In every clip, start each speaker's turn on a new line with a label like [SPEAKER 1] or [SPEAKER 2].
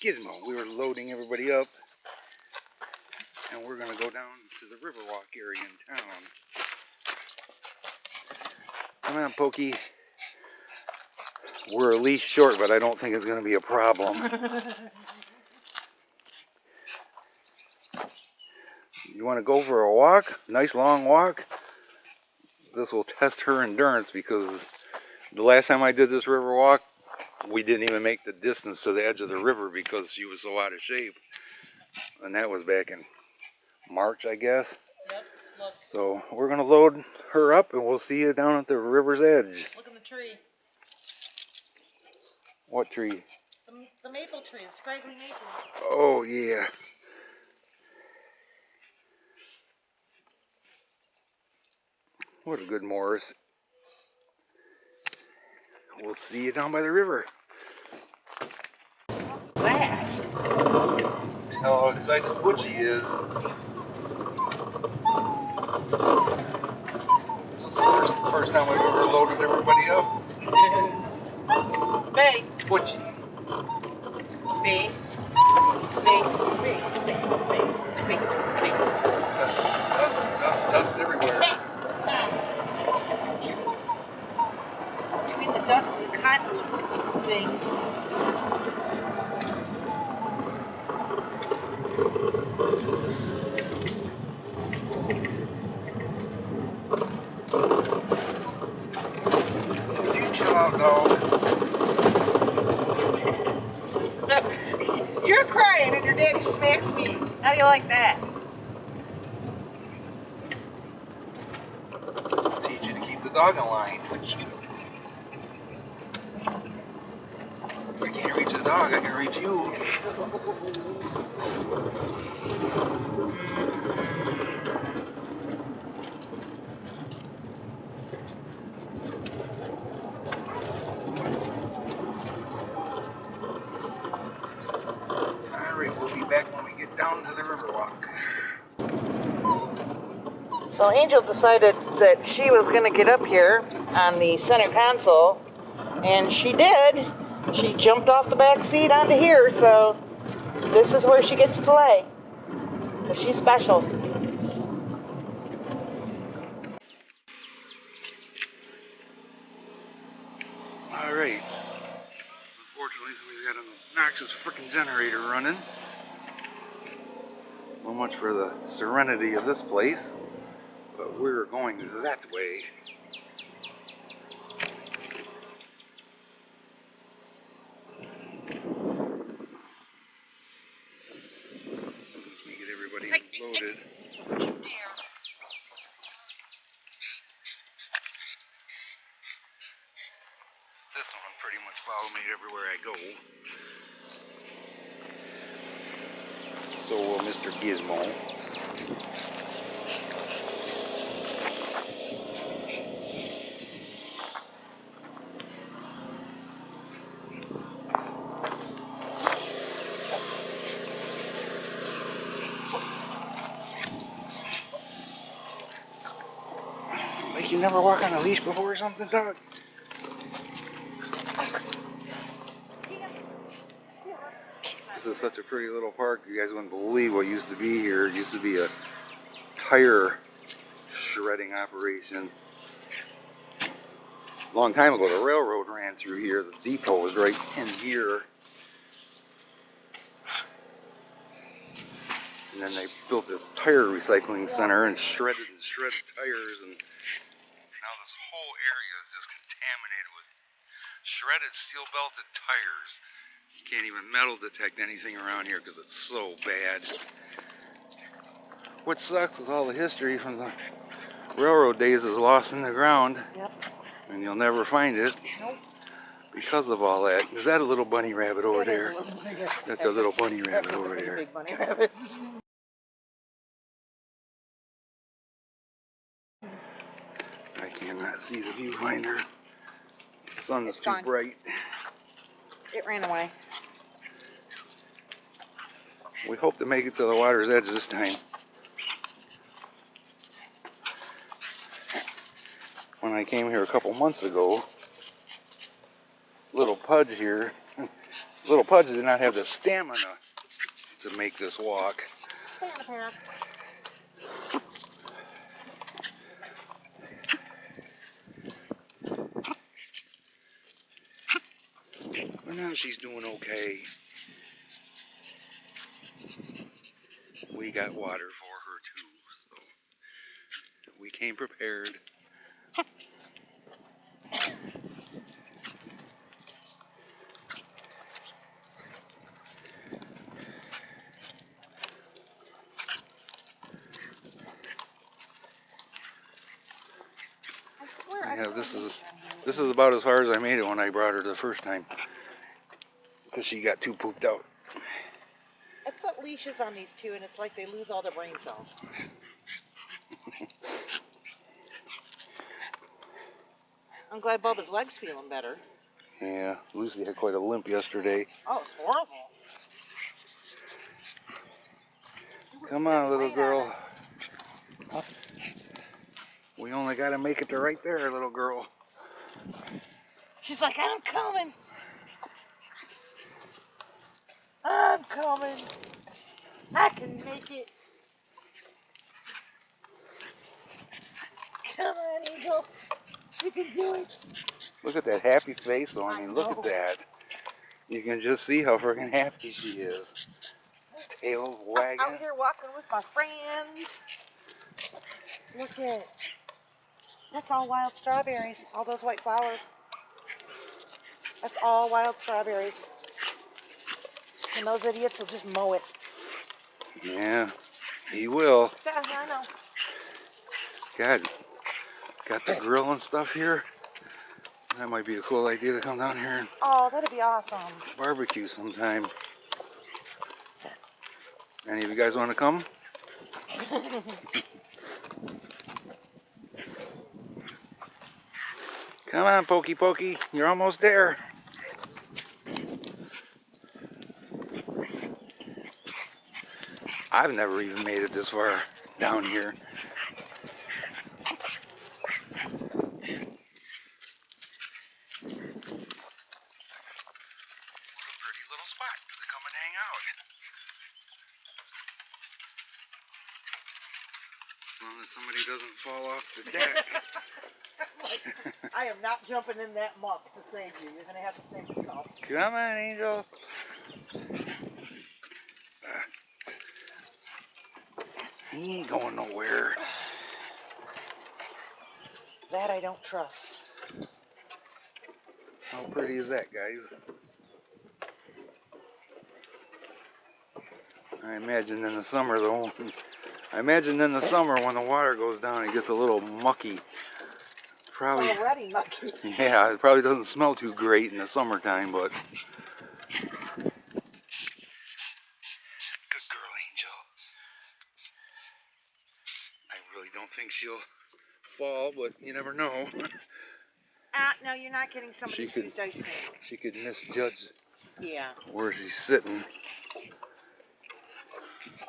[SPEAKER 1] Gizmo. We were loading everybody up, and we're gonna go down to the Riverwalk area in town. Come on, Pokey. We're a leash short, but I don't think it's gonna be a problem. You want to go for a walk? Nice long walk? This will test her endurance because the last time I did this river walk, we didn't even make the distance to the edge of the river because she was so out of shape. And that was back in March, I guess.
[SPEAKER 2] Yep, look.
[SPEAKER 1] So we're going to load her up and we'll see you down at the river's edge.
[SPEAKER 2] Look at the tree.
[SPEAKER 1] What tree?
[SPEAKER 2] The maple tree, the scraggly maple.
[SPEAKER 1] Oh, yeah. What a good Morris. We'll see you down by the river.
[SPEAKER 2] What's that?
[SPEAKER 1] Tell how excited Butchie is. This is the first time we've ever loaded everybody up.
[SPEAKER 2] Bay.
[SPEAKER 1] Butchie.
[SPEAKER 2] Bay. Bay.
[SPEAKER 1] Dust everywhere.
[SPEAKER 2] Between the dust and the cotton things.
[SPEAKER 1] Would you chill out, dog?
[SPEAKER 2] You're crying and your daddy smacks me. How do you like that?
[SPEAKER 1] I'll teach you to keep the dog in line. If I can't reach the dog, I can reach you. Alright, we'll be back when we get down to the Riverwalk.
[SPEAKER 2] So Angel decided that she was going to get up here on the center console, and she did. She jumped off the back seat onto here, so this is where she gets to lay, because she's special.
[SPEAKER 1] Alright. Unfortunately, somebody's got an obnoxious freaking generator running. So much for the serenity of this place. But we're going that way. As soon as we get everybody loaded. This one pretty much follow me everywhere I go. So will Mr. Gizmo. Like you never walk on a leash before or something, dog? This is such a pretty little park. You guys wouldn't believe what used to be here. It used to be a tire shredding operation. A long time ago, the railroad ran through here. The depot was right in here. And then they built this tire recycling center and shredded tires. And now this whole area is just contaminated with shredded steel belted tires. You can't even metal detect anything around here because it's so bad. What sucks is all the history from the railroad days is lost in the ground.
[SPEAKER 2] Yep.
[SPEAKER 1] And you'll never find it.
[SPEAKER 2] Nope.
[SPEAKER 1] Because of all that. Is that a little bunny rabbit over there? That's a little bunny rabbit over there.
[SPEAKER 2] Big bunny rabbit.
[SPEAKER 1] I cannot see the viewfinder. The sun is too
[SPEAKER 2] gone.
[SPEAKER 1] bright.
[SPEAKER 2] It ran away.
[SPEAKER 1] We hope to make it to the water's edge this time. When I came here a couple months ago, little Pudge here Little Pudge did not have the stamina to make this walk. But now she's doing okay. We got water for her too, so we came prepared. Yeah, this is about as hard as I made it when I brought her the first time, because she got too pooped out.
[SPEAKER 2] I put leashes on these two, and it's like they lose all their brain cells. I'm glad Bubba's leg's feeling better.
[SPEAKER 1] Yeah, Lucy had quite a limp yesterday.
[SPEAKER 2] Oh, it's horrible.
[SPEAKER 1] Come on, little girl. We only got to make it to right there, little girl.
[SPEAKER 2] She's like, I'm coming. I'm coming. I can make it. Come on, Angel. You can do it.
[SPEAKER 1] Look at that happy face, though. I mean, look
[SPEAKER 2] know.
[SPEAKER 1] at that. You can just see how freaking happy she is. Tail wagging.
[SPEAKER 2] Out here walking with my friends. Look at, that's all wild strawberries. All those white flowers. That's all wild strawberries. And those idiots will just mow it.
[SPEAKER 1] Yeah, he will.
[SPEAKER 2] Yeah, I know.
[SPEAKER 1] God, got the grill and stuff here. That might be a cool idea to come down here and
[SPEAKER 2] Oh, that'd be awesome.
[SPEAKER 1] barbecue sometime. Any of you guys want to come? Come on, Pokey Pokey. You're almost there. I've never even made it this far down here. Pretty little spot to come and hang out. As long as somebody doesn't fall off the deck.
[SPEAKER 2] I am not jumping in that muck to save you. You're going to have to save yourself.
[SPEAKER 1] Come on, Angel. He ain't going nowhere.
[SPEAKER 2] That I don't trust.
[SPEAKER 1] How pretty is that, guys? I imagine in the summer, though. I imagine in the summer when the water goes down, it gets a little mucky. Probably.
[SPEAKER 2] Already mucky.
[SPEAKER 1] Yeah, it probably doesn't smell too great in the summertime, but. Good girl, Angel. I really don't think she'll fall, but you never know.
[SPEAKER 2] No, you're not getting somebody's used ice cream.
[SPEAKER 1] She could misjudge
[SPEAKER 2] Yeah,
[SPEAKER 1] where she's sitting.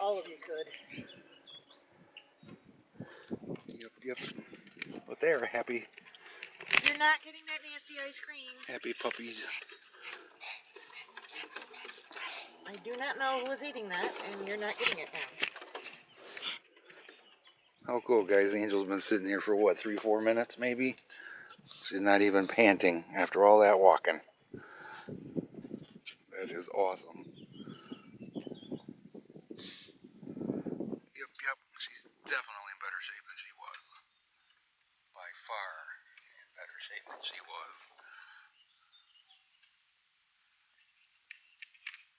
[SPEAKER 2] all of you could.
[SPEAKER 1] Yep. But they're happy.
[SPEAKER 2] You're not getting that nasty ice cream.
[SPEAKER 1] Happy puppies.
[SPEAKER 2] I do not know who is eating that, and you're not getting it now.
[SPEAKER 1] How cool, guys. Angel's been sitting here for what, 3-4 minutes maybe? She's not even panting after all that walking. That is awesome. Yep. She's definitely in better shape than she was. By far in better shape than she was.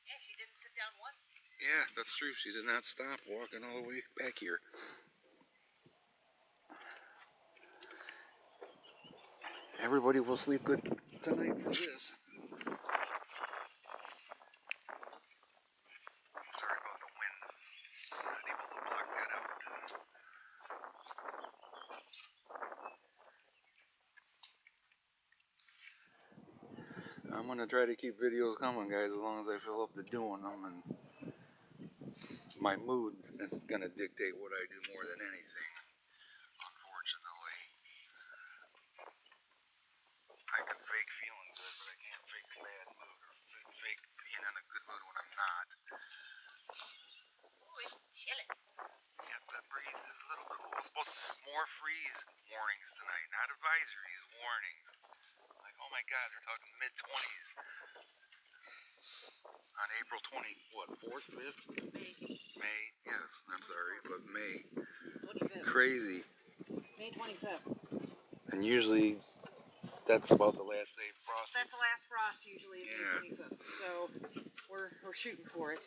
[SPEAKER 2] Yeah, she didn't sit down once.
[SPEAKER 1] Yeah, that's true. She did not stop walking all the way back here. Everybody will sleep good tonight for this. Sorry about the wind. I'm not able to block that out. I'm going to try to keep videos coming, guys, as long as I feel up to doing them. And my mood is going to dictate what I do more than anything, unfortunately. I can fake feeling good, but I can't fake a bad mood or fake warnings tonight. Not advisories, warnings. Like, oh my God, they're talking mid-20s. On April 20, what, 4th, 5th? May, yes, I'm sorry, but May.
[SPEAKER 2] 25th.
[SPEAKER 1] Crazy.
[SPEAKER 2] May 25th.
[SPEAKER 1] And usually that's about the last day of frost.
[SPEAKER 2] That's the last frost usually, is
[SPEAKER 1] Yeah.
[SPEAKER 2] May 25th. So we're shooting for it.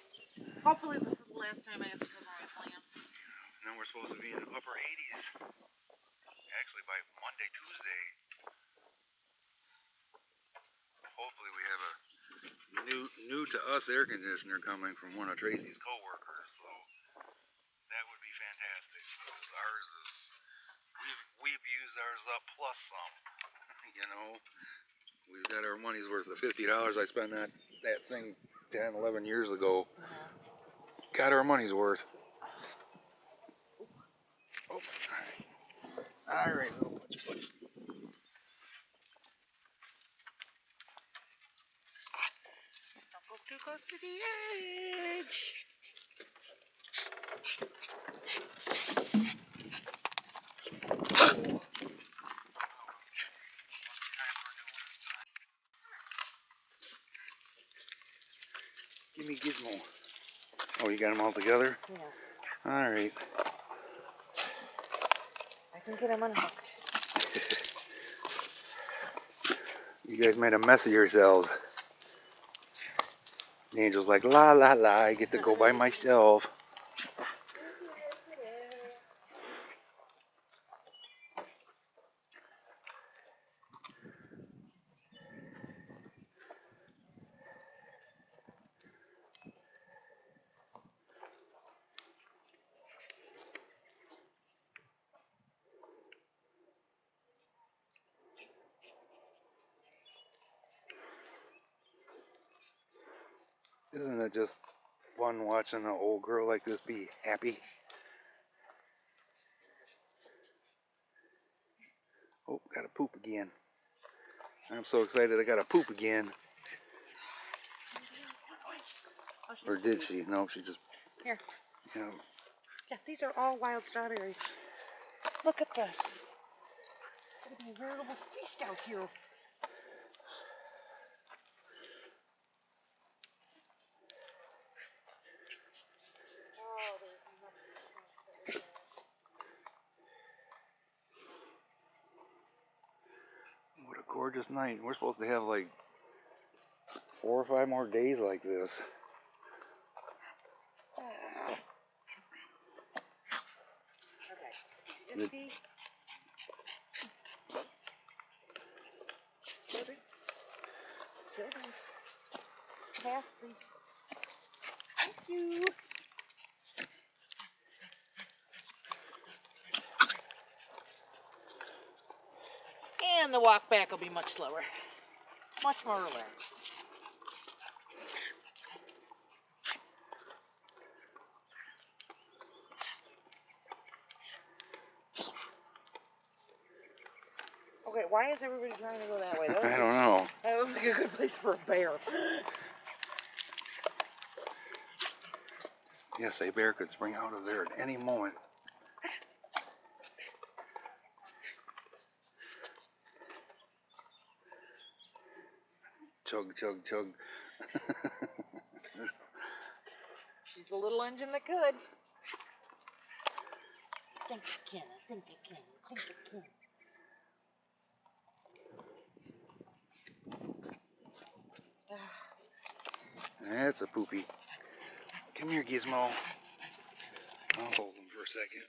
[SPEAKER 2] Hopefully this is the last time I have to cover my plants.
[SPEAKER 1] And then we're supposed to be in the upper 80s. Actually by Monday, Tuesday. Hopefully we have a new to us air conditioner coming from one of Tracy's co-workers, so that would be fantastic. Ours is we've used ours up plus some. You know, we've got our money's worth. The $50 I spent on that thing 10, 11 years ago. Got our money's worth. Oh. All right.
[SPEAKER 2] Don't go too close to the edge.
[SPEAKER 1] Give me Gizmo. Oh, you got them all together?
[SPEAKER 2] Yeah.
[SPEAKER 1] All right.
[SPEAKER 2] I can get him unhooked.
[SPEAKER 1] You guys made a mess of yourselves. The angel's like, la la la, I get to go by myself. Isn't it just fun watching an old girl like this be happy? Oh, gotta poop again. I'm so excited I gotta poop again. Or did she? No, she just...
[SPEAKER 2] Here.
[SPEAKER 1] You know,
[SPEAKER 2] Yeah, these are all wild strawberries. Look at this. It's gonna be a veritable feast out here.
[SPEAKER 1] what a gorgeous night. We're supposed to have like 4 or 5 more days like this.
[SPEAKER 2] Okay. Empty. Children. Children. Pass, please. Thank you. And the walk back will be much slower. Much more relaxed. Okay, why is everybody trying to go that way?
[SPEAKER 1] I don't know.
[SPEAKER 2] That looks like a good place for a bear.
[SPEAKER 1] Yes, a bear could spring out of there at any moment. Chug, chug, chug.
[SPEAKER 2] She's the little engine that could. I think I can. I think I can. I think I can.
[SPEAKER 1] That's a poopy. Come here, Gizmo. I'll hold him for a second.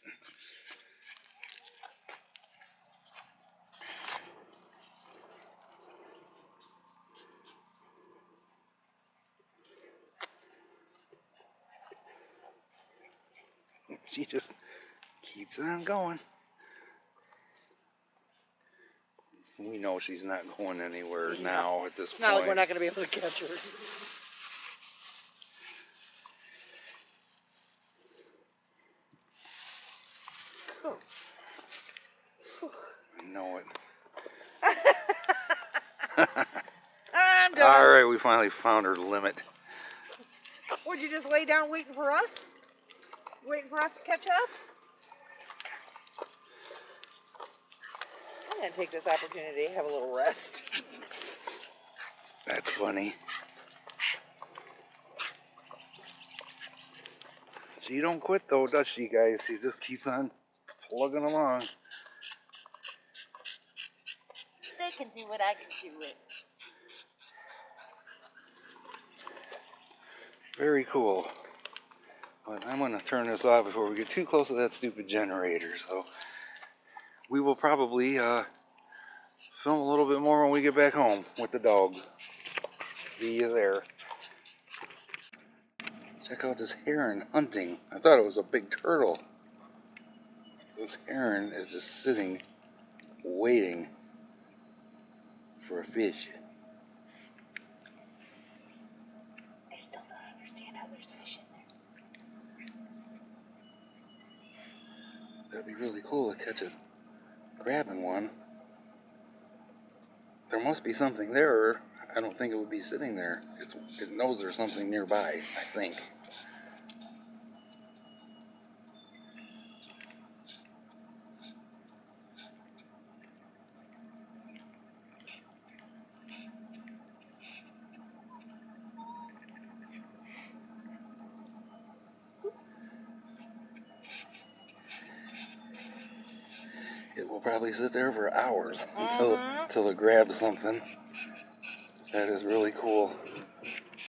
[SPEAKER 1] She just keeps on going. We know she's not going anywhere now at this point.
[SPEAKER 2] Not like we're not going to be able to catch her.
[SPEAKER 1] I know it.
[SPEAKER 2] I'm done.
[SPEAKER 1] All right, we finally found her limit.
[SPEAKER 2] Would you just lay down waiting for us? Waiting for us to catch up? I'm going to take this opportunity to have a little rest.
[SPEAKER 1] That's funny. She don't quit though, does she, guys? She just keeps on plugging along.
[SPEAKER 2] They can do what I can do it.
[SPEAKER 1] Very cool. But I'm going to turn this off before we get too close to that stupid generator. So we will probably film a little bit more when we get back home with the dogs. See you there. Check out this heron hunting. I thought it was a big turtle. This heron is just sitting, waiting for a fish.
[SPEAKER 2] I still don't understand how there's fish in there.
[SPEAKER 1] That'd be really cool to catch it grabbing one. There must be something there, or I don't think it would be sitting there. It knows there's something nearby, I think. It will probably sit there for hours until it grabs something. That is really cool.